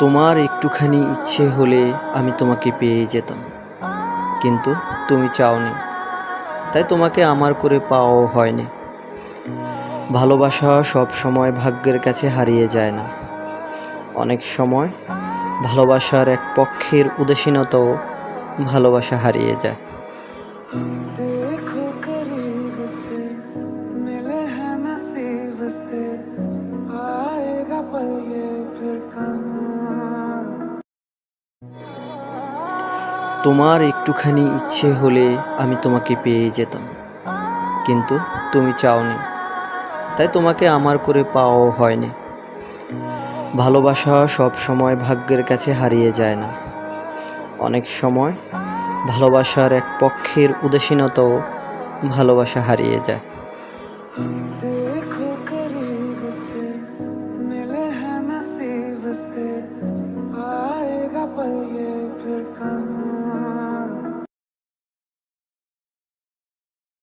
তোমার একটুখানি ইচ্ছে হলে আমি তোমাকে পেয়ে যেতাম, কিন্তু তুমি চাওনি, তাই তোমাকে আমার করে পাওয়াও হয়নি। ভালোবাসা সব সময় ভাগ্যের কাছে হারিয়ে যায় না। অনেক সময় ভালোবাসার এক পক্ষের উদাসীনতাও ভালোবাসা হারিয়ে যায়। देखो करीब से मिले हैं नसीब से आएगा पल ये फिर कहाँ। তোমার একটুখানি ইচ্ছে হলে আমি তোমাকে পেয়ে যেতাম, কিন্তু তুমি চাওনি, তাই তোমাকে আমার করে পাওয়াও হয়নি। ভালোবাসা সব সময় ভাগ্যের কাছে হারিয়ে যায় না। অনেক সময় ভালোবাসার এক পক্ষের উদাসীনতাও ভালোবাসা হারিয়ে যায়। देखो करीब से मिले हैं नसीब से